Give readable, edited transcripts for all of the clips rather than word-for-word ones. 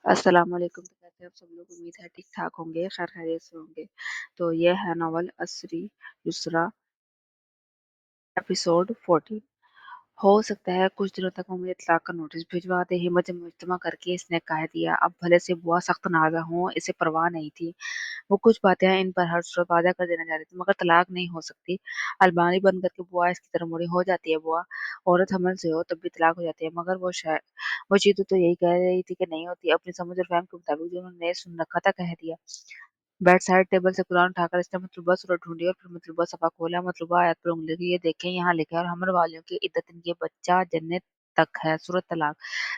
अस्सलाम वालेकुम। तो कैसे हैं आप सब लोग? उम्मीद है ठीक-ठाक होंगे, खैर खैरियत से होंगे। तो ये है नॉवल असरी युसरा एपिसोड 14। हो सकता है कुछ दिनों तक वो मुझे तलाक का नोटिस भिजवा दे। हिम्मत मुजतमा करके इसने कह दिया। अब भले से बुआ सख्त नाज़ा हो, इसे परवाह नहीं थी। वो कुछ बातें इन पर हर सूरत वादा कर देना चाहती थी, मगर तलाक नहीं हो सकती। अलमारी बंद करके बुआ इसकी तरफ मुड़ी। हो जाती है बुआ, औरत हमल से हो तब भी तलाक हो जाती है। मगर वो चीतू तो यही कह रही थी कि नहीं होती। अपनी समझ और फहम के मुताबिक जो उन्होंने सुन रखा था कह दिया। बेड साइड टेबल से कुरान उठाकर इसने मतलूबा सूरत ढूंढी और फिर मतलूबा सफ़ा खोला। मतलूबा आयत पर उंगली की, ये देखें यहाँ लिखा है, और हमर वालियों की इद्दत इनके बच्चा जन्नत तक है। सूरत तलाक।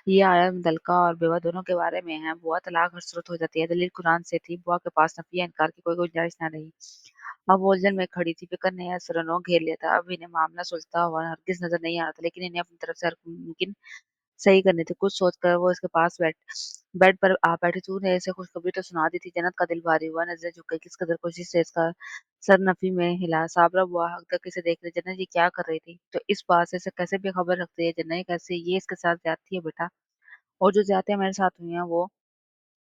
ये आयत मुतल्लका और बेवा दोनों के बारे में है। बुआ तलाक हर सूरत हो जाती है। दलील कुरान से थी। बुआ के पास नफी या इनकार की कोई गुंजाइश न रही। अब वो उलझन में खड़ी थी। फिक्र ने असरनो घेर लिया था। अब इन्हें मामला सुलझता हुआ हरगिज नजर नहीं आ रहा था, लेकिन इन्हें अपनी तरफ से हर मुमकिन सही करनी थी। कुछ सोचकर वो इसके पास बेड पर आ बैठी। तूने ऐसे खुशखबरी तो सुना दी थी। जन्नत का दिल भारी हुआ, नजरें झुक गई। किस कदर कोशिश से इसका सर नफी में हिला। साबरा बुआ हक तक इसे देख रही। जन्नत ये क्या कर रही थी? तो इस बात से इसे कैसे बेखबर रखती है जन्नत? कैसे ये इसके साथ ज्यादती है बेटा? और जो ज्यादतियां मेरे साथ हुई हैं वो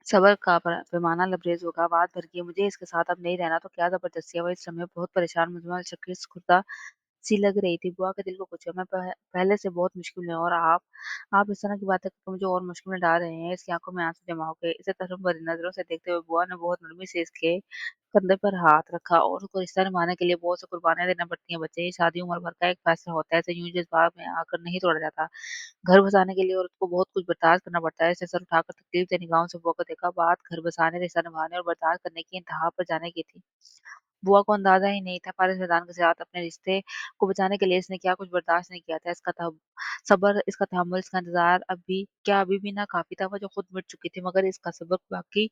सबर का पैमाना लबरेज होगा। बात भर की मुझे इसके साथ अब नहीं रहना तो क्या जबरदस्ती है। वो इस समय बहुत परेशान मुझमें शक्ल खुदा सी लग रही थी। बुआ के दिल को पूछा, मैं पहले से बहुत मुश्किल में, और आप इस तरह की बातें करके मुझे और मुश्किल में डाल रहे हैं। इसकी आंखों में आंसू जमा हो गए। इसे तरफ भरी नजरों से देखते हुए बुआ ने बहुत नरमी से इसके कंधे पर हाथ रखा। और उसको रिश्ता निभाने के लिए बहुत से कुर्बानियां देना पड़ती हैं बच्चे। ये शादी उम्र भर का एक फैसला होता है। ऐसे यूं जज्बात में आकर नहीं तोड़ा जाता। घर बसाने के लिए औरत को बहुत कुछ बर्दाश्त करना पड़ता है। इसे सर उठाकर तकलीफ से निगाहों से बुआ को देखा। बात घर बसाने, रिश्ता निभाने और बर्दाश्त करने की इंतहा पर जाने की थी। बुआ को अंदाजा ही नहीं था फारिस मैदान के साथ अपने रिश्ते को बचाने के लिए इसने क्या कुछ बर्दाश्त नहीं किया था। इसका सब्र, इसका तहम्मुल, इसका इंतजार अभी भी ना काफी था। वो जो खुद मिट चुकी थी, मगर इसका सब्र बाकी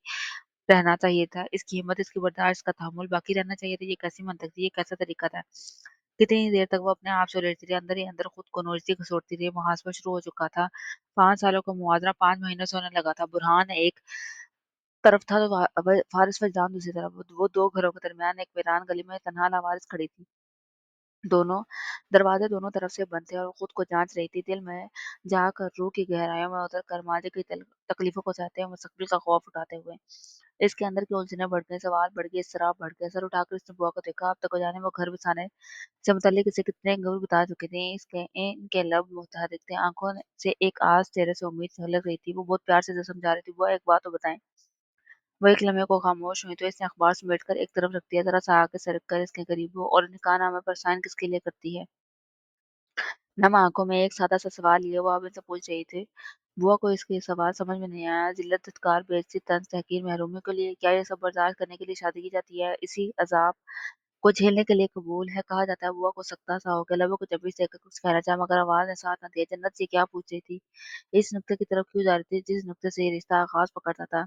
रहना चाहिए था। इसकी हिम्मत, इसकी बर्दाश्त, इसका तहम्मुल बाकी रहना चाहिए था। ये कैसी मंतक थी? ये कैसा तरीका था? कितनी देर तक वो अपने आप से उलझती रही, अंदर ही अंदर खुद को नोचती घसोटती रही। मुहासमा शुरू हो चुका था। 5 सालों का मुआवजा 5 महीनों से होने लगा था। बुरहान एक तरफ था तो फारिस वजदान दूसरी तरफ। वो दो घरों के दरमियान एक वीरान गली में तनहा लावारिस खड़ी थी। दोनों दरवाजे दोनों तरफ से बंद थे और वो खुद को जांच रही थी। दिल में जाकर रूह की गहराइयों में उतर कर माजे की तकलीफों को सहते हुए, मुस्तकबिल का खौफ उठाते हुए इसके अंदर की उलझने बढ़ गई, सवाल बढ़ गए, इसराफ बढ़ गया। सर उठाकर इसने बुआ को देखा। अब तक जाने वो घर बसाने से मुतल्लिक इसे कितने गुर बता चुके थे। इसके इनके लब मुतहरिक थे। आंखों से एक आस, चेहरे से उम्मीद झलक रही थी। वो बहुत प्यार से समझा रही थी, बुआ एक बात तो बताएं। वो एक लम्हे को खामोश हुई तो इसने अखबार समेटकर एक तरफ रख दिया। जरा सा आगे सरक कर इसके करीब हो, और निकाहनामे पर साइन किसके लिए करती है? नम आंखों में एक सादा सा सवाल लिए वो अब इनसे पूछ रही थी। बुआ को इसके सवाल समझ में नहीं आया। जिल्लत, धिक्कार, बेइज्जती, तंज, तहकीर, महरूमी के लिए क्या ये सब बर्दाश्त करने के लिए शादी की जाती है? इसी अजाब को झेलने के लिए कबूल है? कहा जाता है। बुआ को सख्ता सा हो गया। लबों को जबी से कुछ कहना चाहा, मगर आवाज ने साथ न दिया। जन्नत से क्या पूछ रही थी? इस नुक्ते की तरफ क्यों जा रही थी जिस नुक्ते से ये रिश्ता आगाज पकड़ता था?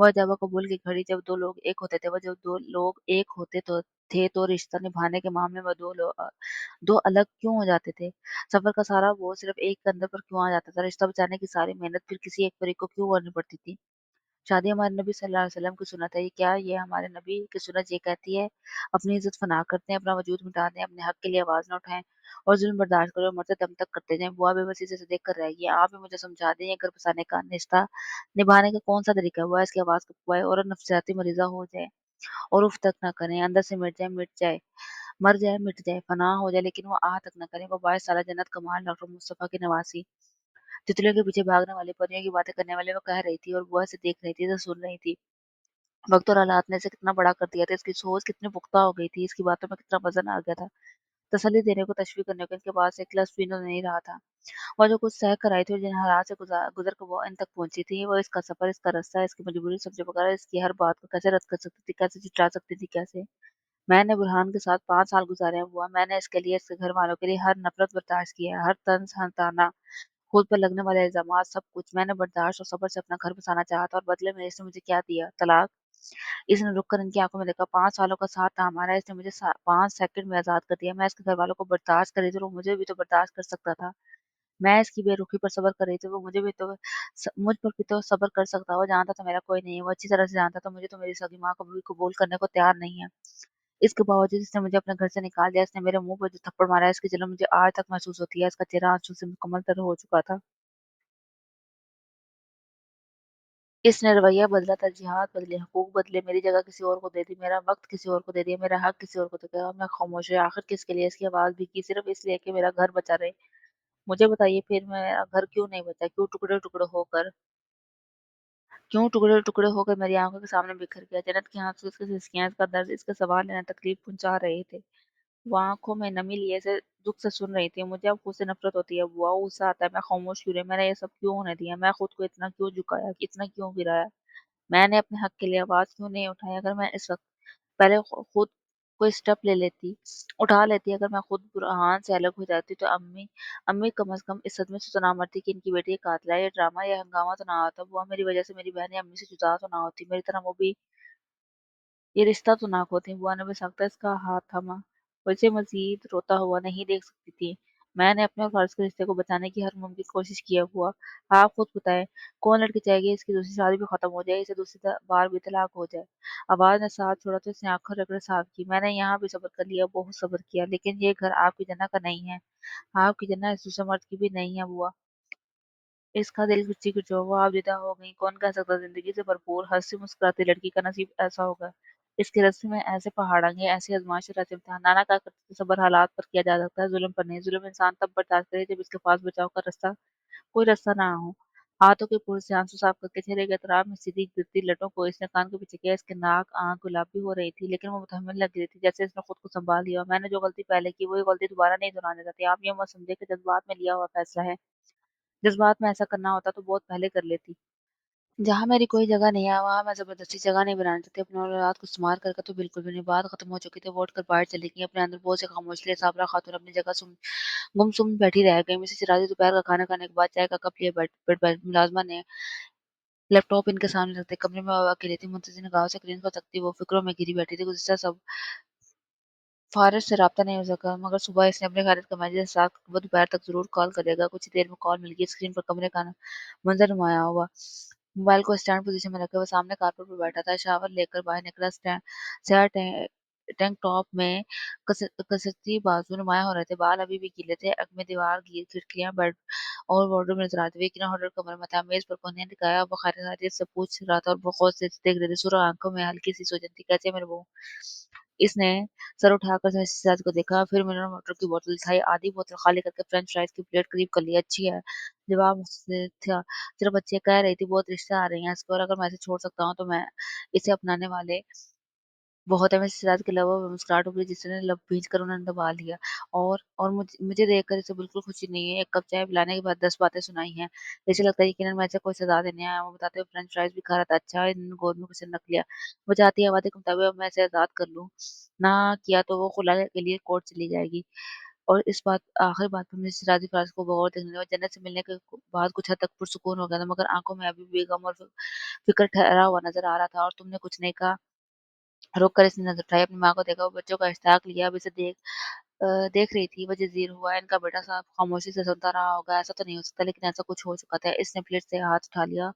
वह जब कबूल की घड़ी, जब दो लोग एक होते थे। वह जब दो लोग एक होते तो थे तो रिश्ता निभाने के मामले में दो अलग क्यों हो जाते थे? सफर का सारा बोझ सिर्फ एक कंधे पर क्यों आ जाता था? रिश्ता बचाने की सारी मेहनत फिर किसी एक परी को क्यों करनी पड़ती थी? शादी हमारे नबी सल्लल्लाहु अलैहि वसल्लम की सुन्नत है। ये क्या ये हमारे नबी की सुन्नत ये कहती है, अपनी इज्जत फना करते हैं, अपना वजूद मिटा दें, अपने हक के लिए आवाज न उठाएं और जुल्म बर्दाश्त करें और मरते दम तक करते जाएं? बुआ बेबसी से देख कर रह गई। आप ही मुझे समझा दें, ये घर बसाने का रिश्ता निभाने का कौन सा तरीका हुआ? इसकी आवाज कब हुआ है? और नफसियाती मरीजा हो जाए और उफ तक ना करें, अंदर से मिट जाए, मर जाए, मिट जाए, फना हो जाए, लेकिन वो आह तक न करें। वो 22 साला जन्नत कमाल डॉक्टर मुस्तफा की नवासी, तितलियों के पीछे भागने वाली, परियों की बातें करने वाले, वो कह रही थी और बुआ से देख रही थी, तो सुन रही थी। वक्त और हालात ने इसे कितना बड़ा कर दिया था। इसकी सोच कितनी पुख्ता हो गई थी। इसकी बातों में कितना वजन आ गया था। तसल्ली देने को, तशवीर करने को इनके पास एक लफ्ज़ भी नहीं रहा था। और जो कुछ सह कर आई थी और जिन हालात से गुजर कर वो इन तक पहुंची थी, वो इसका सफर, इसका रास्ता, इसकी मजबूरी समझे बगैर इसकी हर बात को कैसे रद्द कर सकती थी, कैसे झुठला सकती थी, कैसे? मैंने बुरहान के साथ 5 साल गुजारे हैं बुआ। मैंने इसके लिए, इसके घर वालों के लिए हर नफरत बर्दाश्त की है, हर तंज, हर ताना, खुद पर लगने वाले इल्जामात, सब कुछ मैंने बर्दाश्त और सब्र से अपना घर बसाना चाहा था, और बदले में इसने मुझे क्या दिया? तलाक। इसने रुक कर इनकी आंखों में देखा। 5 सालों का साथ था हमारा, इसने मुझे 5 सेकंड में आजाद कर दिया। मैं इसके घर वालों को बर्दाश्त कर रही थी, वो मुझे भी तो बर्दाश्त कर सकता था। मैं इसकी बेरुखी पर सब्र कर रही थी, वो मुझ पर भी तो सब्र कर सकता। वो जानता था मेरा कोई नहीं है। वो अच्छी तरह से जानता था मुझे तो मेरी सगी माँ कभी भी कबूल करने को तैयार नहीं है। इसके बावजूद इसने मुझे अपने घर से निकाल दिया। इसने मेरे मुंह पर जो थप्पड़ मारा है, इसकी जलन मुझे आज तक महसूस होती है। इसका चेहरा आंसू से मुकम्मल तरह हो चुका था। इसने रवैया बदला, तरजीहात बदले, हुकूक बदले, मेरी जगह किसी और को दे दी, मेरा वक्त किसी और को दे दिया, मेरा हक किसी और को दे दिया, और मैं खामोश रही। आखिर किसके लिए इसकी आवाज़ भी की, सिर्फ इसलिए कि मेरा घर बचा रहे। मुझे बताइए फिर मेरा घर क्यों नहीं बचा? क्यों टुकड़े-टुकड़े होकर मेरी आँखों के सामने बिखर गया? जन्नत के आँसू, इसकी सिसकियाँ, इसका दर्द, इसके सवाल इन्हें तकलीफ पहुँचा रहे थे। वो आँखों में नमी लिए से दुःख से सुन रही थी। मुझे अब खुद से नफ़रत होती है बुआ, गुस्सा आता है, मैं खामोश क्यों रही? मैंने ये सब क्यों होने दिया? मैं खुद को इतना क्यों झुकाया? इतना क्यों गिराया? मैंने अपने हक के लिए आवाज़ क्यों नहीं उठाई? अगर मैं इस वक़्त पहले खुद कोई स्टेप ले लेती, उठा लेती, अगर मैं खुद बुरहान से अलग हो जाती, तो अम्मी अम्मी कम से कम इस सदमे से तो ना मरती कि इनकी बेटी कातिल है। ये ड्रामा, ये हंगामा तो ना होता। बुआ, मेरी वज़ह से मेरी बहनें अम्मी से जुदा तो ना होती। मेरी तरह वो भी ये रिश्ता तो ना खो। बुआ ने बेसाख्ता इसका हाथ थामा। वो इसे मज़ीद रोता हुआ नहीं देख सकती थी। मैंने अपने और फ़ारिस के रिश्ते को बचाने की हर मुमकिन कोशिश की है बुआ। आप खुद बताएँ, कौन लड़की चाहेगी इसकी दूसरी शादी भी खत्म हो जाए, इसे दूसरी बार भी तलाक हो जाए? आवाज़ ने साथ छोड़ा तो इसने आँखें रगड़े साफ की। मैंने यहाँ भी सब्र कर लिया, बहुत सब्र किया, लेकिन ये घर आपकी जन्नत का नहीं है। आपकी जन्नत इस दूसरे मर्द की भी नहीं है बुआ। इसका दिल गुच्ची-गुच्ची हुआ, आप जुदा हो गईं। कौन कह सकता ज़िंदगी से भरपूर, हँसी-मुस्कुराती लड़की का नसीब ऐसा होगा। इसके रास्ते में ऐसे पहाड़ आएँगे, ऐसी आज़माइशें, ऐसे इम्तिहान। नाना कहा करते थे, सब्र हालात पर किया जा सकता है, ज़ुल्म पर नहीं। ज़ुल्म इंसान तब बर्दाश्त करे जब इसके पास बचाव का रास्ता कोई रास्ता ना हो। हाथों के पुर से आंसू साफ करके चेहरे के अतराफ में सीधी गिरती लटों को इसने कान के पीछे किया। इसके नाक, आँख गुलाबी हो रही थी, लेकिन वो मुतहम्मिल लग रही थी, जैसे इसने खुद को सँभाल लिया। मैंने जो गलती पहले की, वही गलती दोबारा नहीं दोहरानी चाहती। आप ये मत समझिए कि जज़्बात में लिया हुआ फैसला है। जज़्बात में ऐसा करना होता तो बहुत पहले कर लेती। जहाँ मेरी कोई जगह नहीं है, वहाँ मैं ज़बरदस्ती जगह नहीं बनाना चाहती। अपनी औलाद को शुमार करके तो बिल्कुल भी नहीं। बात खत्म हो चुकी थी, वो उठकर बाहर चली गईं। अपने अंदर बहुत से खामोश लिए साबरा खातून अपनी जगह गुमसुम बैठी रह गई। मिसेस राजी दोपहर का खाना खाने के बाद चाय का कप लिए बेड मुलाज़मा ने लैपटॉप इनके सामने रख दिया। कमरे में वो अकेली थी, मुंतज़िर निगाहों से स्क्रीन पर तकती वो फ़िक्रों में घिरी बैठी थी। गुज़िश्ता सब फ़ारिस से राब्ता नहीं हो सका, मगर सुबह इसने अपने खैरियत का मैसेज साथ वो दोपहर तक ज़रूर कॉल करेगा। कुछ ही देर में कॉल मिल गई। स्क्रीन पर कमरे का मंज़र नुमायाँ हुआ। मोबाइल को स्टैंड पोज़ीशन में रखे वो सामने कारपेट पर बैठा था। शावर लेकर बाहर निकला। स्या टैंक टॉप में कसरती बाजू नुमायाँ हो रहे थे। बाल अभी भी गीले थे। में दीवार, खिड़कियाँ, बेड और वार्डरोब नज़र आते थे। एक होटल कमरे में था। मेज़ पर कोने टिकाया वो खैरियत से पूछ रहा था और वो गौर से देख रही थी। सुरख आँखों में हल्की सी सूजन थी। कैसी है मेरी बहू? इसने सर उठाकर मिसेज़ को देखा, फिर मिनरल वाटर की बोतल उठाई, आधी बोतल खाली करके फ्रेंच फ्राइज़ की प्लेट करीब कर ली। अच्छी है, जवाब मुझसे था। सिर्फ बच्चे कह रही थी बहुत रिश्ते आ रही हैं इसको, और अगर मैं इसे छोड़ सकता हूँ तो मैं इसे अपनाने वाले बहुत है। मिसेस राज के लबों पे मुस्कुराहट उभरी जिसने लब भींच कर उन्होंने दबा लिया। और मुझे देखकर इसे बिल्कुल खुशी नहीं है। 1 कप चाय पिलाने के बाद 10 बातें सुनाई हैं। इसे लगता है यकीनन मैं इसे कोई सज़ा देने आया हूँ। वो बताते हुए फ्रेंच फ्राइज़ भी खा रहा था। अच्छा इन्होंने गोद में कुछ रख लिया। वो चाहती है वादे के मुताबिक अब मैं इसे आज़ाद कर लूँ। ना किया तो वो खुला के लिए कोर्ट चली जाएगी। और इस बात आखिरी बात पे मिसेस राज़ी फ़राज को बगौर देखने लगी। जन्नत से मिलने के बाद कुछ हद तक पुरसुकून हो गया था, मगर आँखों में अभी भी गम और फ़िक्र ठहरा हुआ नज़र आ रहा था। और तुमने कुछ नहीं कहा? रुक कर इसने नज़र उठाई, अपनी माँ को देखा, वो बच्चों का इश्तियाक लिया, अब इसे देख रही थी। वो जज़ीर हुआ, इनका बेटा साहब खामोशी से सुनता रहा होगा, ऐसा तो नहीं हो सकता, लेकिन ऐसा कुछ हो चुका था। इसने प्लेट से हाथ उठा लिया,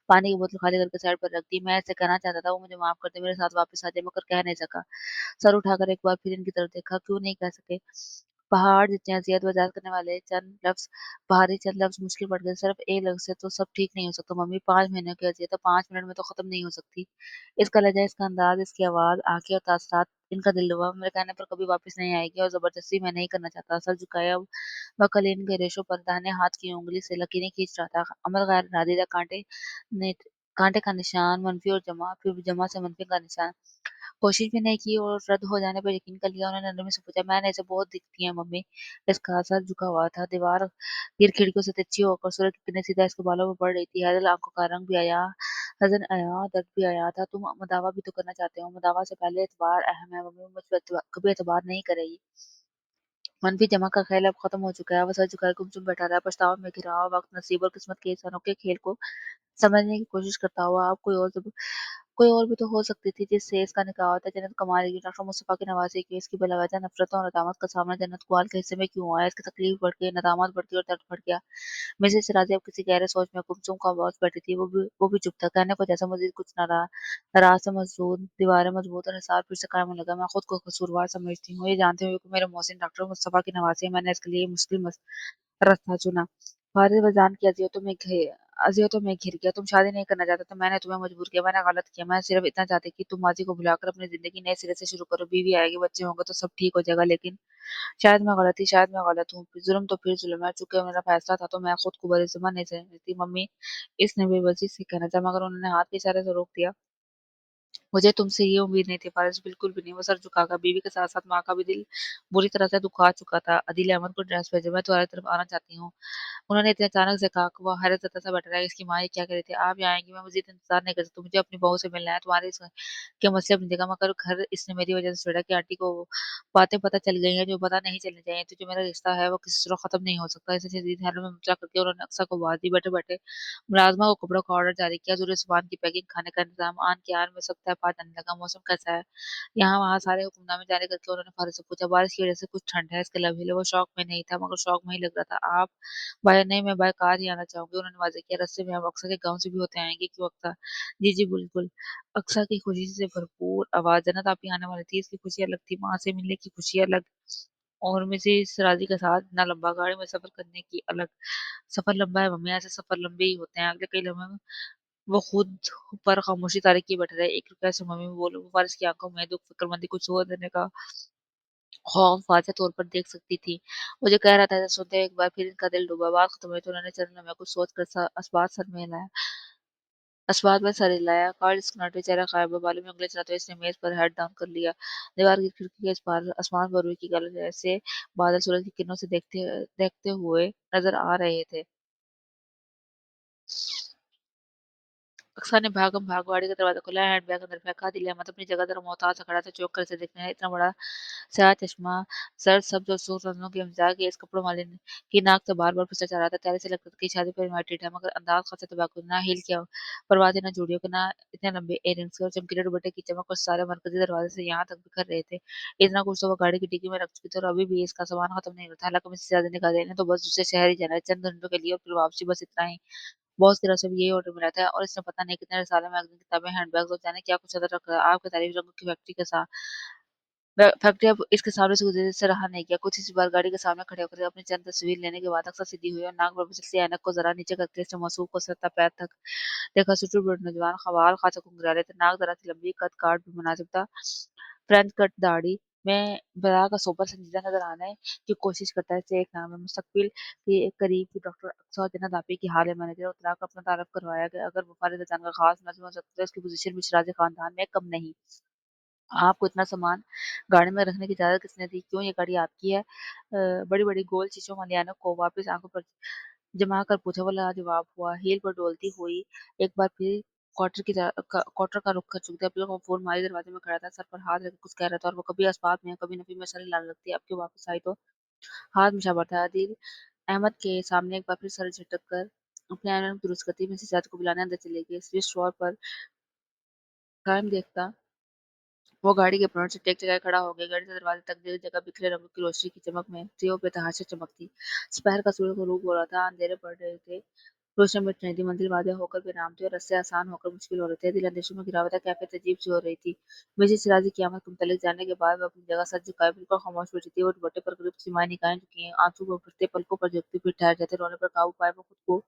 पानी की बोतल खाली करके साइड पर रख दी। मैं इसे कहना चाहता था, वो मुझे माफ़ कर दे, मेरे साथ वापस आ जाए, मगर कह नहीं सका। सर उठाकर एक बार फिर इनकी तरफ देखा, क्यों नहीं कह सके? पहाड़ जितनी अज़ियत बर्दाश्त करने वाले चंद लफ्ज़ मुश्किल पड़ गए। सिर्फ एक लफ्ज़ से तो सब ठीक नहीं हो सकता मम्मी, 5 महीनों की अज़ियत तो 5 मिनट में तो ख़त्म नहीं हो सकती। इसका लहज़ा, इसका अंदाज़, इसकी आवाज़, आँखें और तासरात, इनका दिल रुबा मेरे कहने पर कभी वापस नहीं आएगी, और ज़बरदस्ती मैं नहीं करना चाहता। सर झुकाया, वह कलीन के रेशों पर दाहिने हाथ की उँगली से लकीरें खींच रहा था। अमल गैर नादीदा ने कांटे का निशान, मनफ़ी और जमा, फिर जमा से मनफ़ी का निशान। कोशिश भी नहीं की और रद्द हो जाने पर यकीन कर लिया। उन्होंने नरमी से पूछा, मैंने ऐसे बहुत दिखती हैं मम्मी? इसका सर झुका हुआ था। दीवार गिर खिड़कियों से तिरछी होकर सूरज की किरणें सीधा इसके बालों पर पड़ रही थी। हैदल आंखों का रंग भी आया, हज़न आया, दर्द भी आया था। तुम मुदावा भी तो करना चाहते हो? मुदावा से पहले एतबार अहम है मम्मी, मुझ पर कभी एतबार नहीं करेगी। मनफी जमा का ख़्याल अब ख़त्म हो चुका है। वो सर झुकाए गुमसुम बैठा रहा, पछतावा में घिरा हुआ, वक़्त, नसीब और किस्मत के इस अनोखे खेल को समझने की कोशिश करता हुआ। अब कोई और भी तो हो सकती थी जिससे इसका निकाह होता। जन्नत कमाल की डॉक्टर मुस्तफ़ा की नवाज़ी की, इसकी बिलावजह नफ़रतों और नदामत का सामना जन्नत कुआल के हिस्से में क्यों आया? इसकी तकलीफ़ बढ़ गई, नदामत बढ़ गई और दर्द बढ़ गया। मिसेज़ राज़ी अब किसी गहरे सोच में गुमसुम खामोश बैठी थी। वो भी चुप था। कहने को जैसा मज़ीद कुछ न रहा। रात से मसदूद, दीवारें मज़बूत और हिसार फिर से कायम होने लगा। मैं खुद को कसूरवार समझती हूँ, ये जानते हुए कि मेरे मोहसिन डॉक्टर मुस्तफ़ा की नवाज़ी है, मैंने इसके लिए मुश्किल रास्ता चुना। फ़ारिग़-ए-ज़ान की अज़ियतों में अज़ियतों में घिर गया। तुम शादी नहीं करना चाहते तो मैंने तुम्हें मजबूर किया, मैंने गलत किया। मैं सिर्फ़ इतना चाहती कि तुम माज़ी को भुलाकर अपनी ज़िंदगी नए सिरे से शुरू करो। बीवी आएगी, बच्चे होंगे तो सब ठीक हो जाएगा, लेकिन शायद मैं गलत थी, शायद मैं गलत हूँ। ज़ुल्म तो फिर ज़ुल्म है, चूँकि मेरा फैसला था तो मैं खुद को बरी-ज़ुम्मा नहीं समझती थी। मम्मी, इसने बेबसी से कहना चाहा मगर उन्होंने हाथ के इशारे से रोक दिया। मुझे तुमसे ये उम्मीद नहीं थी फ़ारिज़, बिल्कुल भी नहीं। वो सर झुकाकर बीवी के साथ-साथ माँ का भी दिल बुरी तरह से दुखा चुका था। अदील अहमद को ड्रेस भेजो, मैं तुम्हारी तरफ आना चाहती हूँ। उन्होंने इतने अचानक से कहा कि वो हैरत-ज़दा सा बैठा रहा। इसकी माँ ये क्या कह रही थी? आप यहाँ आएँगी, मैं मज़ीद इंतज़ार नहीं कर सकती। मुझे अपनी बहू से मिलना है, तुम्हारे इस के मसले अपनी जगह, मगर घर इसने मेरी वज़ह से छेड़ा कि आंटी को बातें पता चल गई हैं जो पता नहीं चलनी चाहिए। तो जो मेरा रिश्ता है वो किसी से ख़त्म नहीं हो सकता। ऐसे शदीद हालों में मुबतला करके उन्होंने अक्सर को बात दी। बैठे-बैठे मुलाज़िमा को कपड़ों का ऑर्डर जारी किया, ज़रूरी सामान की पैकिंग, खाने का इंतज़ाम। आन के आन में सब तहफ़ात आने लगा। मौसम कैसा है? यहाँ-वहाँ सारे हुक्मनामे जारी करके उन्होंने फ़ारिज़ से पूछा, बारिश की वज़ह से कुछ ठंड है? इसके लबीले वो शौक में नहीं था, मगर शौक में ही लग रहा था। आप बाय नहीं, मैं बाय कार ही आना चाहूँगी। उन्होंने वाज़ेह किया, रास्ते में हम अक्सर के गाँव से भी होते आएँगे। क्यों अक्सर? जी, जी, बिल्कुल। अक्सर की खुशी से भरपूर आवाज़, जन्नत आप ही आने वाली थी, इसकी खुशी अलग थी, माँ से मिलने की खुशी अलग, और मिसेज़ राज़ी के साथ इतना लंबा गाड़ी में सफ़र करने की अलग। सफ़र लंबा है मम्मी, ऐसे सफ़र लंबे ही होते हैं। अगले कई लम्हों में वो खुद पर खामोशी तारे किए बैठे रहे। एक रुपया से मम्मी बोलो, वो फ़ारिज़ की आँखों में दुःख, फ़िक्रमंदी, कुछ और देने का खौफ वाज़ेह तौर पर देख सकती थी। वो जो कह रहा था, ऐसा सुनते ही एक बार फिर इनका दिल डूबा। बात खत्म हुई तो उन्होंने चंद लम्हे कुछ सोच कर अस्बात में सर हिलाया। कार्ड स्कैनर चेहरा गायब हुआ, बालों में उँगलियाँ चलाते हुए इसने मेज़ पर हेड डाउन कर लिया। दीवार की खिड़की के इस पार आसमान पर रुई की गलन जैसे बादल सूरज की किरणों से देखते देखते हुए नज़र आ रहे थे। अक्सर ने भागम-भाग गाड़ी का दरवाज़ा खोला, हैंडबैग अंदर फेंका। दिल अहमद अपनी जगह पर मोहताज सा खड़ा था, चौंक कर इसे देखने लगा। इतना बड़ा स्याह चश्मा, सर्द सब्ज़ और सूट रंगों की अम्ज़ाज के इस कपड़ों वाले ने की नाक से बार-बार फिसला जा रहा था। चेहरे से लगता था कि शादी पर इनवाइटेड है, मगर अंदाज़ खासा तबाहकुन। ना हील की परवाज़ें, ना चूड़ियों के, ना इतने लंबे इयररिंग्स के, और चमकीले दुपट्टे की चमक उस सारे मरकज़ी दरवाज़े से यहाँ तक बिखर रहे थे। इतना कुछ तो वो गाड़ी की डिक्की में रख चुकी थी, और अभी भी इसका सामान खत्म नहीं हुआ था। हालाँकि मिसेज़ आज़ाद ने कहा था, इन्हें तो बस दूसरे शहर ही जाना है, चंद घंटों के लिए, और फिर वापसी, बस इतना ही। बॉस की तरफ से भी यही ऑर्डर मिला था, और इसने पता नहीं कितने रिसाले, मैगज़ीन, किताबें, हैंडबैग्स और जाने क्या कुछ अदर रखा है। आपके तारीफ़ रंगों की फैक्ट्री के साथ फैक्ट्री अब इसके सामने से गुज़रने से रहा नहीं गया। कुछ इसी बार गाड़ी के सामने खड़े होकर अपनी चंद तस्वीर लेने के बाद अक्सर सीधी हुई, और नाक पर फिसलती ऐनक को ज़रा नीचे करके इसने मासूम को सर पैर तक देखा। सुटुर-बुट नौजवान, ख़वाल ख़ासा घुंघराले थे, नाक ज़रा-सी लंबी, कद-काठ भी मुनासिब था। फ्रेंच कट दाढ़ी में बड़ा का सोबर संजीदा नज़र आने की कोशिश करता है। इसे एक नाम है, मुस्तक़बिल के एक करीब की डॉक्टर अक़सा जन्नत आपी की हाल मैनेजर, और तलाक़ अपना तारुफ़ करवाया गया। अगर वो फ़ारिज़ अचान का ख़ास मुलज़िम हो सकता है, उसकी पोज़ीशन भी शिराज़ी ख़ानदान में कम नहीं। आपको इतना सामान गाड़ी में रखने की इजाज़त किसने दी? क्यों ये गाड़ी आपकी है? बड़ी-बड़ी गोल शीशों वाली ऐनक को वापस आँखों पर जमा कर पूछा, वो लाजवाब हुआ। हील पर डोलती हुई एक बार फिर क्वार्टर का रुख कर चुकी थी। अब्दुल गफूर माली दरवाज़े में खड़ा था, सर पर हाथ रखे कुछ कह रहा था, और वो कभी अस्बाब में, कभी नफ़ी में सर हिलाने लगती। अब क्यों वापस आई तो हाथ में शाबा था। आदिल अहमद के सामने एक बार फिर सर झटक कर अपने ऐनक दुरुस्त करती मिसेज़ जाद को बुलाने अंदर चली गई। स्विच ड्रॉअर पर टाइम देखता वो गाड़ी के फ्रंट से टेक जगह खड़ा हो गया। गाड़ी के दरवाजे तक जगह जगह बिखरे रंगों की रोशनी की चमक में त्रियों बेतहाशा चमकती। दोपहर का सूरज ग़ुरूब हो रहा था, अंधेरे पड़ रहे थे, रोशनी मिट रही थी, मंजिल वाज़ेह होकर बेराम थी, और रास्ते आसान होकर मुश्किल हो रहे थे। दिल अंदेशों में घिरा हुआ था, कैफ़ियत अजीब-सी हो रही थी। मिसेज़ सिराज की आमद के मुतल्लिक़ जानने के बाद वो अपनी जगह सर झुकाए बिल्कुल खामोश बैठी थी। वो दुपट्टे पर करीब सिमाई निगाहें झुकी हैं, आँसू वो गिरते पलकों पर जगती फिर ठहर जाते। रोने पर काबू पाए वो खुद को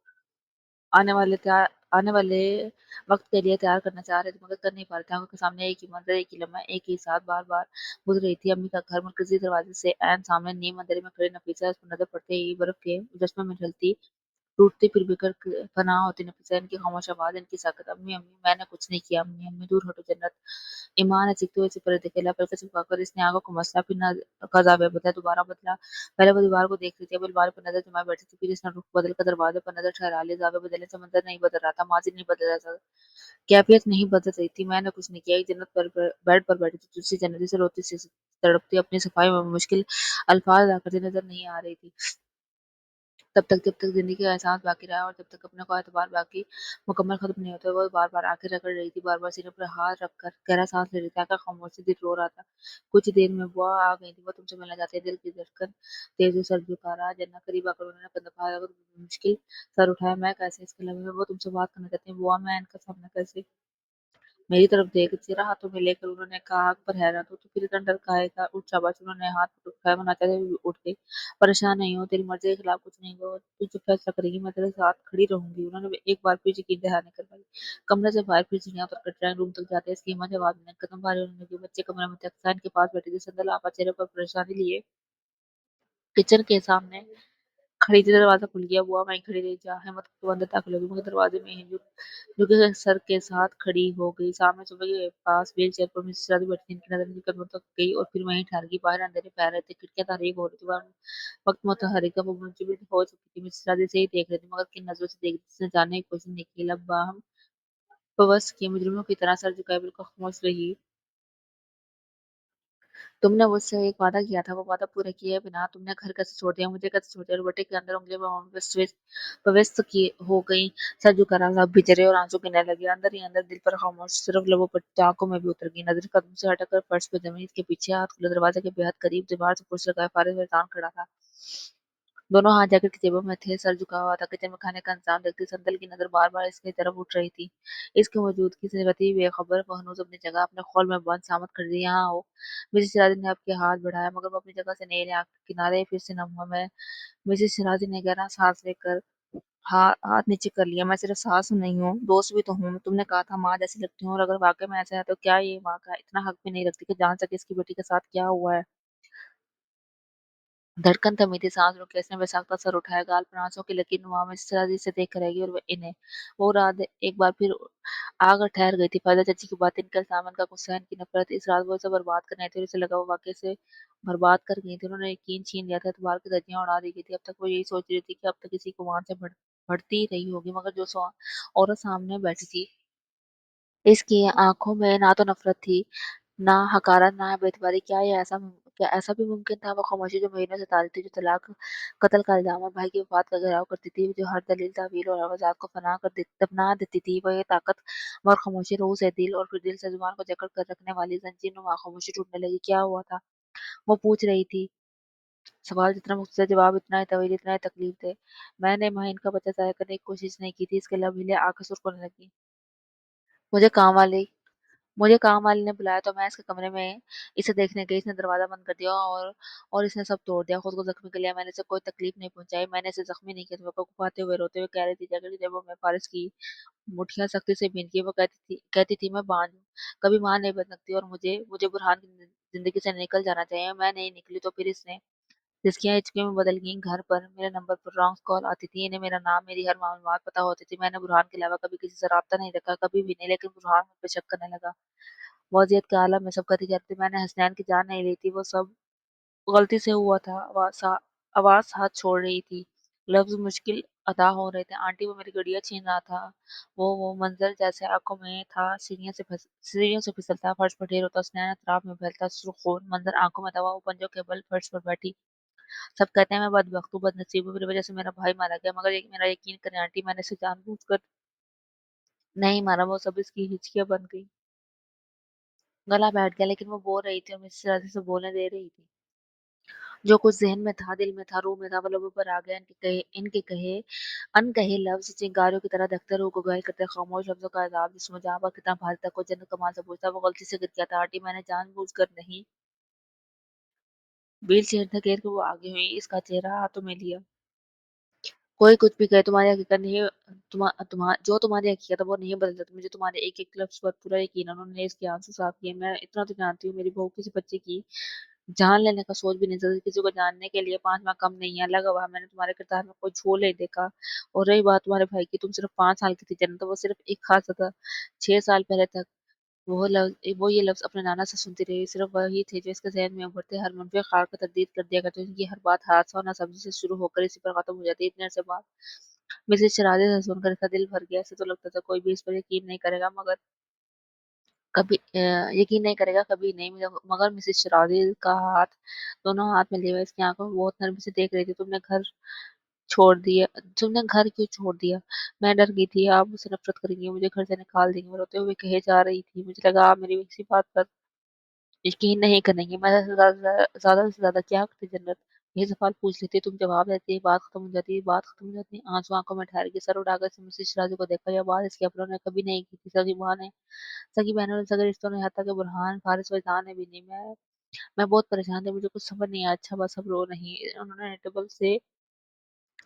आने वाले त्यार आने वाले वक़्त के लिए तैयार करना चाह रहे थे, मगर कर नहीं पा रहे थे। आँखों के सामने एक ही मंज़र, एक ही लम्हा, एक ही साथ बार-बार गुज़र रही थी। अम्मी का घर मरकज़ी दरवाज़े से ऐन सामने नीम अंधेरे में खड़ी नफ़ीसा, उस पर नज़र पड़ते ही बर्फ़ के मुजस्समे में ढलती, टूटती फिर बिखर के फना होती नफ़ीसा। इनकी खामोश आवाज़, इनकी साकत, "अम्मी, अम्मी, मैंने कुछ नहीं किया अम्मी, अम्मी, दूर हटो जन्नत।" ईमान ने चीखते हुए इसे पर धकेला, पलकें झपकाकर इसने आँखों को मसला, फिर न कज़ा बदला, दोबारा बदला। पहले वो दीवार को देख रही थी, अब अलमारी पर नज़र जमाए बैठी थी, फिर इसने रुख बदल कर दरवाज़े पर नज़र ठहरा ली। ज़ाविया बदलने से मंज़र नहीं बदल रहा था, माज़ी नहीं बदल रहा था, कैफ़ियत नहीं बदल रही थी। मैंने कुछ नहीं किया। एक जन्नत पर बेड पर बैठी थी, दूसरी जन्नती से रोती सी तड़पती, अपनी सफाई में मुश्किल अल्फाज़ अदा करती नज़र नहीं आ रही थी। जब तक ज़िंदगी का एहसास बाकी रहा, और जब तक अपने को एतबार बाकी मुकम्मल ख़त्म नहीं होता, वो बार-बार आँखें रगड़ रही थी, बार-बार सीने पर हाथ रख कर गहरा साँस ले रही थी। आखिर खामोशी दिल रो रहा था। कुछ ही देर में बुआ आ गई थी, वो तुमसे मिलना चाहती है। दिल की धड़कन तेज़ हुई, सर झुका रहा। जन्नत करीब आकर उन्होंने कंधा फाड़ा और मुश्किल सर उठाया। मैं कैसे? इसके अलावा वो तुमसे बात करना चाहती हैं बुआ, मैं इनका सामना कैसे मेरी तरफ देखते रहा, हाथों में लेकर उन्होंने कहा, "आग पर हैरान हो तो फिर इतना डर काहे का?" उठ शाबाश, उन्होंने हाथ उठाया, मनाते हुए उठ गई। "परेशान नहीं हो, तेरी मर्जी के खिलाफ कुछ नहीं हुआ, तू जो फैसला करेगी मैं तेरे साथ खड़ी रहूंगी।" उन्होंने एक बार फिर यकीन दहानी करवाई। कमरे से बाहर फिर सीढ़ियां उतर कर ड्राइंग रूम तक जाते इसकी हिम्मत जवाब देने कदम भारी होने लगे। बच्चे कमरे में थे, अक्सर के पास बैठे थे, संदल आपा चेहरे पर परेशानी लिए किचन के सामने खड़ी थी। दरवाजा खुल गया। बुआ वहीं खड़ी रही, जहाँ हिम्मत तो अंदर दाखिल हो गई, मगर दरवाजे में ही झुके सर के साथ खड़ी हो गई। सामने सुबह के पास व्हील चेयर पर मिसेस शादी बैठी थी। इनकी नजर इनके कदमों तक गई और फिर वहीं ठहर गई। बाहर अंधेरे पै रहे थे, खिड़कियां तारीक हो रही थी, वक्त मुतहरिका वो मुंजमद हो चुकी थी। मिसेस शादी से ही देख रही थी, मगर किन नजरों से देख रही थी, जिसने जानने की कोशिश नहीं की। लब्बा हम बवस की मुजरिमों की तरह सर झुकाए बिल्कुल खामोश रही। तुमने मुझसे एक वादा किया था, वो वादा पूरा किए बिना तुमने घर कैसे छोड़ दिया, मुझे कैसे छोड़ दिया? रोबोटे के अंदर उंगलियों में पवित्र की हो गई। सर झुका रहा, लब भिजरे और आंसू गिरने लगे। अंदर ही अंदर दिल पर खामोश, सिर्फ लबों पर आंखों में भी उतर गई। नजर कदम से हटकर फर्श पर जमीन के पीछे हाथ खुले दरवाजे के बेहद करीब दीवार से कुछ लगाए फारिग फैजान खड़ा था। दोनों हाथ जैकेट की जेबों में थे, सर झुका हुआ था। किचन में खाने का इंतजाम देखती संदल की नजर बार बार इसकी तरफ उठ रही थी। इसकी मौजूदगी से बती बेखबर बहनोज अपनी जगह अपने खौल में बंद सामत कर दी। यहाँ हो। मिसेस सिराज ने आपके हाथ बढ़ाया, मगर वो अपनी जगह से नहीं रहे। आंख के किनारे फिर से नम हुआ। मैं मिसेस सिराज ने गहरा सांस लेकर हाथ नीचे कर लिया। मैं सिर्फ सास नहीं हूँ, दोस्त भी तो हूँ। तुमने कहा था माँ जैसी लगती हूँ, और अगर वाकई में ऐसा है तो क्या ये माँ का इतना हक भी नहीं रखती कि जान सके इसकी बेटी के साथ क्या हुआ है? धड़कन थमी थी, सांस रोकी। इसने बेसाख्ता सर उठाया, गाल पर आंसू की लकीर नुमा में सराजी से देख रहेगी। और इन्हें वो रात एक बार फिर आकर ठहर गई थी। फायदा चाची की बात, इनका सामान का गुस्सा, इनकी नफरत, इस रात वो इसे बर्बाद करने थी और इसे लगा वो वाकई से बर्बाद कर गई थी। उन्होंने यकीन छीन लिया था, एतबार की धज्जियां उड़ा दी गई थी। अब तक वो यही सोच रही थी कि अब तक किसी को वहां से बढ़ती रही होगी, मगर जो औरत सामने बैठी थी, इसकी आंखों में ना तो नफरत थी, ना हकारत, ना बेतबारी। क्या ऐसा भी मुमकिन था? वो खामोशी जो महीनों से तारी थी, जो तलाक, कत्ल का इल्जाम और भाई की वफात का घेराव करती थी, जो हर दलील, तावील और वजाहत को दफना देती थी, वो ये ताकत और खामोशी, रूह से दिल और फिर दिल से जुबान को जकड़ कर रखने वाली जंजीर नुमा खामोशी टूटने लगी। क्या हुआ था? वो पूछ रही थी। सवाल जितना मुख्तसर, जवाब इतना ही तवील, इतना ही तकलीफ थे। मैंने महिन का बच्चा जाया करने की कोशिश नहीं की थी। इसके लब हिले, आंखें सुर्ख होने लगी। मुझे काम वाली मुझे काम वाली ने बुलाया तो मैं इसके कमरे में इसे देखने गई। इसने दरवाजा बंद कर दिया और इसने सब तोड़ दिया। खुद को जख्मी कर लिया। मैंने इसे कोई तकलीफ नहीं पहुंचाई, मैंने इसे जख्मी नहीं किया। वो कुपाते हुए रोते हुए कह रही थी, जगह जब वो मैं फारिस की मुठियां सख्ती से बीन की। वो कहती थी मैं बांझ हूँ, कभी मां नहीं बन सकती, और मुझे मुझे बुरहान की जिंदगी से निकल जाना चाहिए। मैं नहीं निकली तो फिर इसने जिसकी हिचकियों में बदल गईं। घर पर मेरे नंबर पर रॉन्ग कॉल आती थी। इन्हें मेरा नाम, मेरी हर मालूमात पता होती थी। मैंने बुरहान के अलावा कभी किसी से राब्ता नहीं रखा, कभी भी नहीं। लेकिन बुरहान मुझ पे शक करने लगा। वज़ियत के आलम में सबका तिजारती, मैंने हसनैन की जान नहीं ली थी, वो सब गलती से हुआ था। आवाज़ हाथ छोड़ रही थी, लफ्ज़ मुश्किल अदा हो रहे थे। आंटी वो मेरी घड़ियाँ छीन रहा था। वो मंज़र जैसे आँखों में था, सीढ़ियों से फिसलता, फर्श पर ढेर होता, हसनैन अतराफ में फैलता, सुर्ख़ खून मंज़र आँखों में था। वो पंजों के बल फर्श पर बैठी। सब कहते हैं मैं बदबख्त हूँ, बदनसीब हूँ, मेरी वज़ह से मेरा भाई मारा गया, मगर एक मेरा यकीन करें आंटी, मैंने इसे जानबूझकर नहीं मारा। वो सब इसकी हिचकियाँ बन गई। गला बैठ गया, लेकिन वो बोल रही थी और मिसेस राजी से बोलने दे रही थी। जो कुछ ज़हन में था, दिल में था, रूह में था, वो लबों पर आ गया। इनके कहे अनकहे लफ्ज़ चिंगारियों की तरह दहकते रूह को घायल करते। खामोश लफ्ज़ों का अज़ाब जिसमें जहाँ पर कितना भारी था, कोई जन्नत कमाल से पूछता, वो गलती से गिर गया था। आंटी मैंने जानबूझकर नहीं। व्हील चेयर धकेल के वो आगे हुई, इसका चेहरा हाथों में लिया। कोई कुछ भी कहे, तुम्हारी हकीकत नहीं, जो तुम्हारी हकीकत है वो नहीं बदल सकती। मुझे तुम्हारे एक एक लफ्ज पर पूरा यकीन है। उन्होंने इसके आंसू साफ किए। मैं इतना तो जानती हूँ, मेरी बहू किसी बच्चे की जान लेने का सोच भी नहीं सकती। किसी को जानने के लिए 5 माह कम नहीं है। लगा हुआ मैंने तुम्हारे किरदार में कोई झोल नहीं देखा। और रही बात तुम्हारे भाई की, तुम सिर्फ 5 साल की थी जन्नत, तो वो सिर्फ एक खास था। 6 साल पहले तक वो ये लफ्ज़ अपने नाना से सुनती रही। सिर्फ वही थे जो इसके ज़हन में उभरते, हर मुनफिक ख़्याल को तरदीद कर दिया करते। उनकी हर बात हादसा और नासमझी से शुरू होकर इसी पर ख़त्म हो जाती। इतने अरसे बाद मिसेज़ शराज़ी से सुनकर इसका दिल भर गया। ऐसे तो लगता था कोई भी इस पर यकीन नहीं करेगा, यकीन नहीं करेगा, कभी नहीं। मगर मिसेज़ शराज़ी का हाथ दोनों हाथ में लिए हुए इसकी आँखों में बहुत नरमी से देख रही थी। तुमने घर क्यों छोड़ दिया? मैं डर गई थी आप मुझसे नफ़रत करेंगी, मुझे घर से निकाल देंगी। वो रोते हुए कहे जा रही थी। मुझे लगा आप मेरी इसी बात पर यकीन नहीं करेंगी। मैं ज़्यादा से ज़्यादा क्या करती जन्नत? ये सवाल पूछ लेती है, तुम जवाब देती है, बात खत्म हो जाती है, बात खत्म हो जाती है, आंसू आंखों में ठहर के सर उठाकर से मिसेस शिराज़ी को देखा, यह बात इसके अपनों ने कभी नहीं की थी, सगी माँ ने, सगी बहनों ने, सगे रिश्तों ने, यहाँ तक कि बुरहान, फारिस और इज़हान ने भी नहीं। मैं बहुत परेशान थी, मुझे कुछ समझ नहीं आया, अच्छा बस अब रो नहीं। उन्होंने टेबल से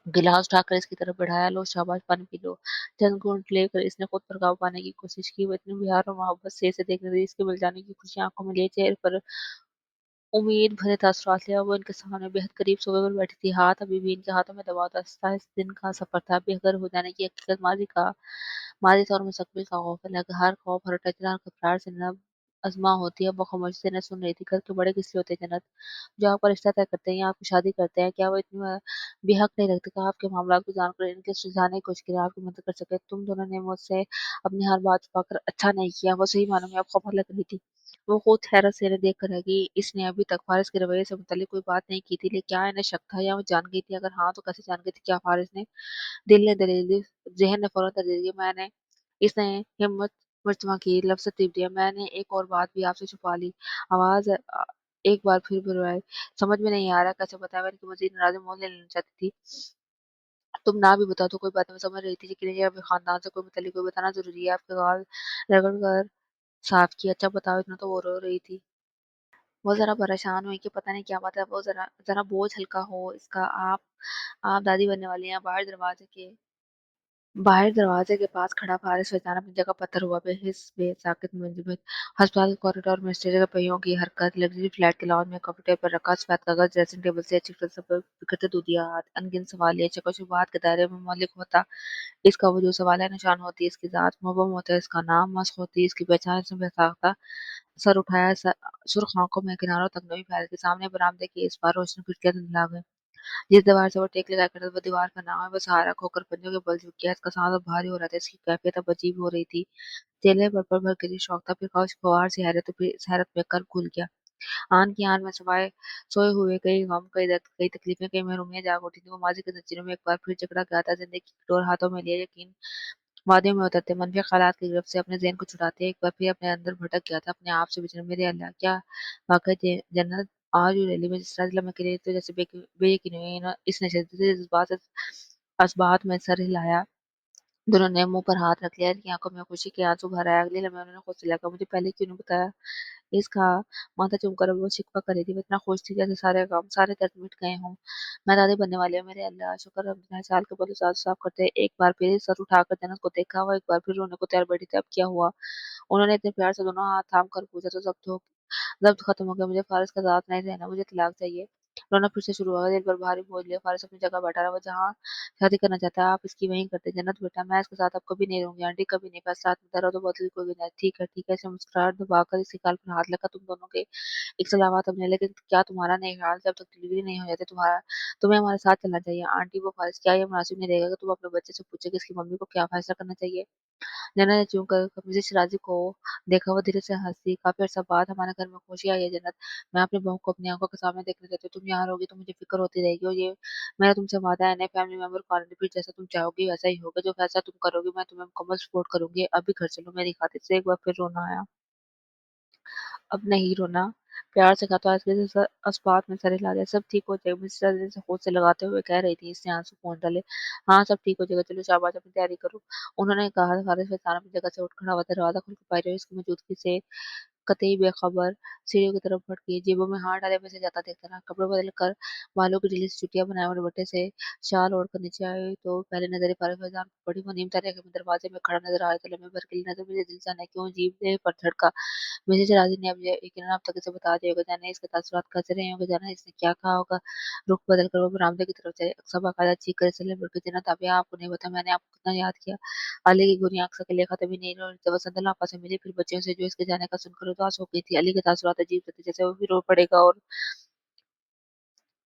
गिलास उठाकर इसकी तरफ बढ़ाया, लो शाबाश पानी पी लो। चंद घूंट लेकर इसने खुद पर काबू पाने की कोशिश की, वो इतनी प्यार और मोहब्बत से इसे देखने लगी, इसके मिल जाने की खुशी आंखों में लिए, चेहरे पर उम्मीद भरे तासुरात लिया। वो इनके सामने बेहद करीब सोफे पर बैठी थी, हाथ अभी भी इनके हाथों में दबा था। 27 दिन का सफर था, बेघर हो जाने की हकीकत, माजी था और मुस्तकबिल का खौफ अलग। हर खौफ, हर टचरा, हर घबराहट से जन्नत अज़मा होती है। वो खामोशी से इन्हें सुन रही थी। घर के बड़े किस लिए होते हैं जन्नत? जो आपका रिश्ता तय करते हैं या आपकी शादी करते हैं, क्या वो इतनी बेहक नहीं रखते कि आपके मामलात को जानकर इनके सुलझाने की कोशिश करें, आपकी मदद कर सके? तुम दोनों ने मुझसे अपनी हर बात छुपाकर अच्छा नहीं किया। वो सही मानों में अब खबर लग रही थी। वो खुद हैरत से इन्हें देख कर रह गई। इसने अभी तक फारिस के रवैये से मुतल्लिक कोई बात नहीं की थी, लेकिन क्या इन्हें शक था या वो जान गई थी? अगर हाँ, तो कैसे जान गई थी? क्या फारिस ने? दिल ने दलील दी, ज़हन ने फ़ौरन तरजीह दी। इसने हिम्मत मुजतमع की, लफ्ज़ तरतीब दिया। मैंने एक और बात भी आपसे छुपा ली। आवाज़ एक बार फिर बुलवाई। समझ में नहीं आ रहा कैसे बताएँ, मैंने कि मज़ीद नाराज़ी मोल ले लेना चाहती थी। तुम ना भी बताओ तो कोई बात नहीं, मैं समझ रही थी कि नहीं अभी खानदान से कोई मुतल्लिक कोई बताना ज़रूरी है। आपके गाल रगड़ कर साफ़ किया। अच्छा बताओ, इतना तो वो रो रही थी। वो ज़रा परेशान हुई कि पता नहीं क्या बात है, वो ज़रा ज़रा बोझ हल्का हो इसका। आप दादी बनने वाली हैं। बाहर दरवाजे के पास खड़ा फारिस फैजान अपनी जगह पत्थर हुआ, बेहिस बेसाकित मुंजमद। अस्पताल के कॉरिडोर में स्टेज के पहियों की हरकत, लग्जरी फ्लैट के लॉन में कॉफी टेबल पर रखा सफेद कागज, ड्रेसिंग टेबल से अच्छी तरह सब बिखरते दूधिया हाथ, अनगिनत सवाल, चको शुबहात के दायरे में मौलिक होता इसका वजूद, सवाल निशान होती इसकी जात, मुबहम होता इसका नाम, मस्ख होती इसकी पहचान से बेसाख्ता। सर उठाया, सुर्ख आंखों में किनारों तक नमी फैल के सामने बरामदे की इस बार रोशनी खिड़कियां धुंधला गई। जिस दीवार से वो टेक लगाया करता था, वो दीवार का नाम है, वो सहारा खोकर पंजों के बल झुक गया। इसका सांस अब भारी हो रहा था, इसकी कैफियत अब अजीब हो रही थी। चेहरे पर पल भर के लिए शौक था, फिर खामोश फवार से हैरत, तो फिर इस हैरत में कर घुल गया। आन की आन में सवाए सोए हुए कई गम, कई दर्द, कई तकलीफें, कई महरूमियां जाग उठी थी। वो माजी के जंजीरों में एक बार फिर जकड़ा गया था, जिंदगी की डोर हाथों में लिए यकीन वादियों में उतरते, मनफी ख्यालात की गिरफ्त से अपने ज़हन को छुड़ाते, एक बार फिर अपने अंदर भटक गया था, अपने आप से विचरण। मेरे अल्लाह, क्या वाक़ई जन्नत आज भी रैली में जिस तरह दिल में गिरे तो जैसे बेयकीन हुई ना, इसने शदीद जज़्बात असबात में सर हिलाया। दोनों ने मुंह पर हाथ रख लिया, इनकी आंखों में खुशी के आंसू भर आए। अगले लम्हे उन्होंने खुद से लगा, मुझे पहले क्यों नहीं बताया? इसका माथा चूमकर वो शिकवा कर रही थी। वो इतना खुश थी जैसे सारे गम, सारे दर्द मिट गए हों। मैं दादी बनने वाली हूँ, मेरे अल्लाह शुक्र। रब साल के बाल साफ साफ करते एक बार फिर सर उठाकर जन्नत को देखा, वो एक बार फिर रोने को तैयार बैठी थी। अब क्या हुआ? उन्होंने इतने प्यार से दोनों हाथ थाम कर पूछा तो ज़ब्त खत्म हो गया। मुझे फारिस का साथ नहीं रहना, मुझे तलाक चाहिए। रोना फिर से शुरू हुआ, दिल पर भारी बोझ लिया। फारिस अपनी जगह बैठा रहा, वो जहाँ शादी करना चाहता है आप इसकी वहीं करते। जन्नत बेटा, मैं इसके साथ अब कभी नहीं रहूंगी आंटी, कभी नहीं। बस साथ में दर्द बदल कोई भी नहीं। ठीक है ठीक है, ऐसे मुस्कुराहट दबाकर इसके गाल पर हाथ लगा। तुम दोनों के एक सलावत अपने, लेकिन क्या तुम्हारा नहीं ख्याल जब तक डिलीवरी नहीं हो जाती तुम्हें हमारे साथ चलना चाहिए? आंटी वो फारिस, क्या ये मुनासिब नहीं रहेगा कि तुम अपने बच्चे से पूछे कि इसकी मम्मी को क्या फैसला करना चाहिए? जन्नत ने चूं कर मिसेस शिराजी को देखा, वो धीरे से हंसी। काफी अरसा बाद हमारे घर में खुशी आई है जन्नत। मैं अपनी बहू को अपनी आंखों के सामने देखना चाहती हूँ। तुम यहाँ रहोगी तो मुझे फिक्र होती रहेगी, और ये मेरा तुमसे वादा है, नए फैमिली मेंबर को आने, फिर जैसा तुम चाहोगी वैसा ही होगा। जो फैसला तुम करोगी मैं तुम्हें मुकम्मल सपोर्ट करूंगी। अभी घर चलो मेरी खातिर से। एक बार फिर रोना आया। अब नहीं रोना, प्यार से कहा तो आज के अस्पात में सर हिला दिया। सब ठीक हो जाएगा, मिस्टर ने से होठ से लगाते हुए कह रही थी। इसने आंसू पोंछ डाले। हाँ सब ठीक हो जाएगा, चलो शाबाश, अपनी तैयारी करो। उन्होंने कहा। खालिद फैजान अपनी जगह से उठ खड़ा हुआ, दरवाजा खोल कर पायरों इसकी मौजूदगी से कतई बेखबर सीढ़ियों की तरफ भटकी, जेबों में हाथ डाले में से जाता देखता रहा। कपड़े बदल कर, बालों की ढीली सी चुटियां बनाए और दुपट्टे से शाल ओढ़कर नीचे आई तो पहले नजर फारिस फैजान को पड़ी। वो नीम तरीके में दरवाजे में खड़ा नजर आ रहा था। लम्हे भर के लिए नजर मुझे दिल जाने क्यों जीभ दे पर धड़का। मिसेज राजी ने अब यकीनन अब तक इसे बता दिया होगा, जाने इसके तासुरात कैसे रहे होंगे, जाने इसने क्या कहा होगा। रुख बदल कर वो बरामदे की तरफ चले। अक्सर बाकायदा चीख कर इसलिए बढ़ के, जन्नत अभी आपको नहीं पता मैंने आपको कितना याद किया। अली की गोरियां अक्सर के लेखा तभी नहीं रही, जब वसंत आपा से मिली, फिर बच्चियों से जो इसके जाने का सुनकर उदास हो गई थी। अली के तासुरात अजीब थे, जैसे वो भी रो पड़ेगा, और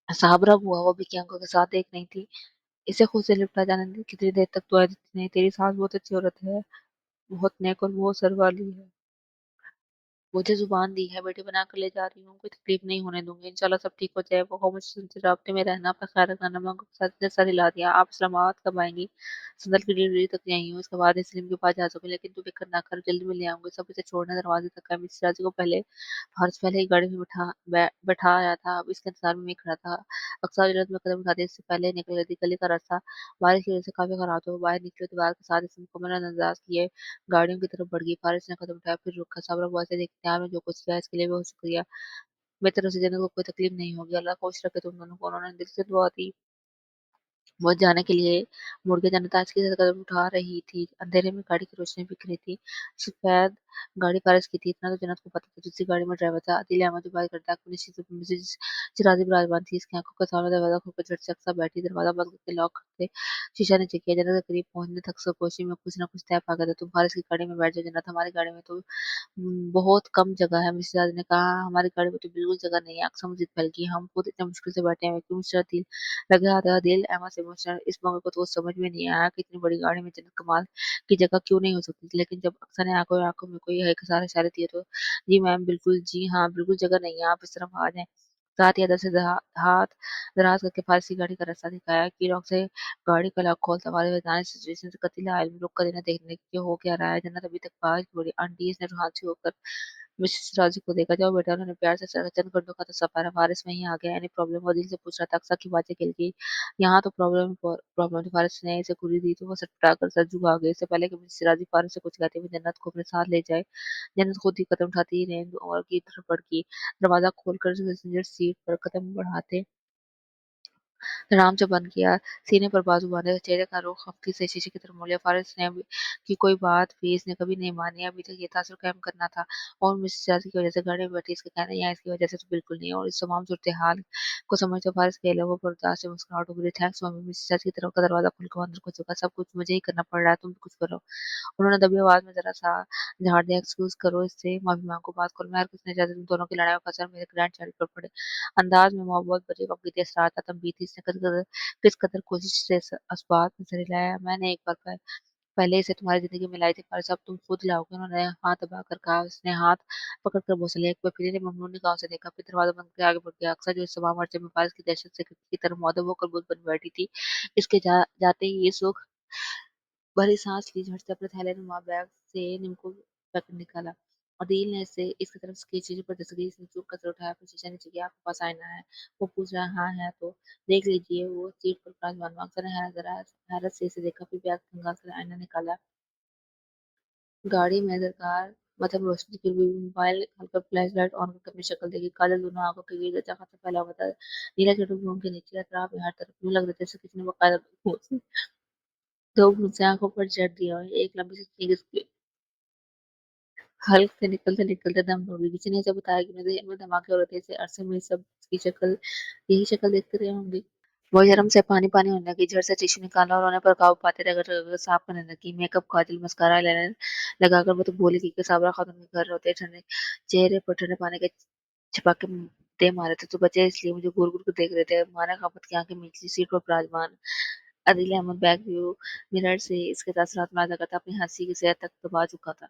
साबरा बुआ वो भी की आंखों के साथ देख नहीं थी। इसे खुद से लिपटा जाने दे, कितनी देर तक तो नहीं, तेरी सास बहुत अच्छी औरत है, बहुत नेक और बहुत सर वाली है। मुझे ज़ुबान दी है, बेटी बना कर ले जा रही हूँ, कोई तकलीफ नहीं होने दूँगी, इंशाल्लाह सब ठीक हो जाए। वो मुझसे राब्ते में रहना, अपना ख़्याल रखना, नमक साथ जैसा दिला दिया। आप इस्लामाबाद कब आएँगी? सदर की डिलीवरी तक नहीं आई हूँ, उसके बाद सलीम के पास जा सकूँ, लेकिन तू फ़िक्र ना कर, जल्दी मैं ले आऊँगी। सब इसे छोड़ने दरवाज़े तक आए, मिसेस राजी को पहले ही गाड़ी में बैठा आया था, अब इसके इंतज़ार में मैं खड़ा था। अक्सर जन्नत में कदम उठाते इससे पहले ही निकल गई थी। गली का रास्ता बारिश की वज़ह से काफ़ी ख़राब था। वो बाहर निकले, दीवार के साथ इसे मुकम्मल नज़रअंदाज़ किए गाड़ियों की तरफ बढ़ गई। फारिस ने कदम उठाया, फिर रुका। साबरा बुआ से देखते हैं, आपने जो कुछ किया इसके लिए बहुत शुक्रिया। मेरी तरफ से जन्नत को कोई तकलीफ नहीं होगी। अल्लाह खुश रखे तुम दोनों को। उन्होंने दिल से दुआ दी। वो जाने के लिए मुड़ के जन्नत आज की तरफ कदम उठा रही थी। अंधेरे में गाड़ी की रोशनी बिख रही थी। सफेद गाड़ी फारिस की थी, इतना तो जन्नत को पता था। दूसरी गाड़ी में ड्राइवर था आदिल अहमद, जो बात करता अपनी मिसेज चिराजी बिराजमान थी। इसकी आंखों के सामने दरवाजा खुलकर झट से अक्सर बैठी, दरवाजा बंद करके लॉक करके शीशा नीचे किया। जन्नत के करीब पहुंचने तक सरगोशी में कुछ न कुछ तय पा गया था। तुम फारिस की गाड़ी में बैठ जाओ जन्नत, हमारी गाड़ी में तो बहुत कम जगह है। मिसेज राज ने कहा, हमारी गाड़ी में तो बिल्कुल जगह नहीं है। अक्सर मस्जिद फैल गई, हम खुद इतने मुश्किल से बैठे हैं कि मिस्टर दिल लगे हाथ दिल अहमद से मिस्टर इस मौके को तो समझ में नहीं आया कि इतनी बड़ी गाड़ी में जन्नत कमाल की जगह क्यों नहीं हो सकती थी। लेकिन जब अक्सर ने आंखों में कोई एक सारे इशारे दिए तो जी मैम बिल्कुल, जी हाँ बिल्कुल जगह नहीं है, आप इस तरफ आ जाएं। साथ ही अदर से हाथ दराज करके फारसी गाड़ी का रास्ता दिखाया कि लॉक से गाड़ी का लॉक खोलता वाले बताने सिचुएशन से कतीला आयल रुक कर इन्हें देखने के हो क्या रहा है। जन्नत अभी तक बाहर की बड़ी आंटी इसने हाथ से होकर मिसेस राजी को देखा। जाओ बेटा, उन्होंने प्यार से चंद घंटों का तो सफर है, फारिस वहीं आ गया। Any problem? वो दिल से पूछ रहा था। अक्सर की बातें खिल गई। यहाँ तो प्रॉब्लम प्रॉब्लम थी। फारिस ने इसे कुरी दी तो वो सटपटा कर सर झुका गई। इससे पहले कि मिसेस राजी फारिस से कुछ कहते हुए जन्नत को अपने साथ ले जाए, जन्नत खुद ही कदम उठाती ही रेंज और की तरफ बढ़ गई। दरवाजा खोलकर पैसेंजर सीट पर कदम बढ़ाते आराम से बंद किया, सीने पर बाजू बांधे, चेहरे का रुख खफ्ती से शीशे की तरफ मोड़ लिया। फारिस ने की कोई बात भी इसने कभी नहीं मानी। अभी तक ये तासुर कायम करना था और मिसेस जाज़ी की वजह से गाड़ी में बैठी इसके कहना या इसकी वजह से तो बिल्कुल नहीं। और इस तमाम सूरत-ए-हाल को समझते फारिस के लबों पर उदास से मुस्कुराहट उभरी। Thanks mummy. मिसेस जाज़ी की तरफ का दरवाजा खुलकर अंदर को झुका। सब कुछ मुझे ही करना पड़ रहा है, तुम भी कुछ करो। उन्होंने दबी आवाज में जरा-सा झाड़ दिया, एक्सक्यूज़ करो इससे, माफ़ी माँगो, बात करो। मैं हर किसी ने चाहती तुम दोनों की लड़ाई का असर मेरे ग्रैंडचाइल्ड पर पड़े। अंदाज़ में मोहब्बत भरी वक़्त असरार था, तंबीह थी। इसने किस कदर कोशिश से इस बात में सही लाया। मैंने एक बार पहले इसे तुम्हारी ज़िंदगी में लाई थी पर अब तुम खुद लाओगे। उन्होंने हाथ दबाकर कहा। उसने हाथ पकड़कर बोस लिया। एक बार फिर ने ममनून निगाहों से देखा, फिर दरवाज़ा बंद करके आगे बढ़ गया। अक्सर जो इस तमाम अरसे में फारिस की दहशत से की तरह मुअद्दब होकर बुत बन बैठी थी, इसके जाते ही ये सुख भरी सांस ली। झट से अपने थैले-नुमा बैग से निम्को पैकेट निकाला। अदील ने इसे इसकी तरफ की चीज़ों पर दस्तगीर से चूक कर उठाया, फिर शीशा नीचे किया। आपके पास आईना है? वो पूछ रहा है। हाँ है तो देख लीजिए। वो सीट पर विराजमान अक्सर ने हैरत से इसे देखा, फिर बैग खंगाल कर आईना निकाला। गाड़ी में दरकार मतलब रोशनी फिर भी मोबाइल हल्का फ्लैश लाइट ऑन करके अपनी शक्ल देखी। काजल दोनों आंखों के गिर्द अच्छा खासा फैला हुआ था। नीला चटक मुंह के नीचे अतराफ में हर तरफ यूं लग रहे थे जैसे किसी ने बकायदा दो मुझसे आंखों पर जड़ दिया और एक लंबी सी चीख इसके हल्क से निकलते दम तोड़ दी। किसी ने इसे बताया कि मेरे ज़हन में धमाके हो रहे थे। इसे अरसे में सब की शक्ल यही शक्ल देखते रहे होंगे। वो शर्म से पानी-पानी होने लगी, झट से टिश्यू निकाला और रोने पर काबू पाते रगड़-रगड़ साफ करने लगी। मेकअप, काजल, मस्कारा, आईलाइनर लगाकर वो तो भूल ही गई कि साबरा खातून के घर होते ठंडे चेहरे पर ठंडे पानी के छपाके दे मारे थे। तो बचे इसलिए मुझे घूर-घूर कर देख रहे थे। माना खपत की आंखें नीचली सीट पर विराजमान Adeel Ahmed back view mirror से इसके तासुरात मुलाहिज़ा करता अपनी हंसी की सतह तक दबा चुका था।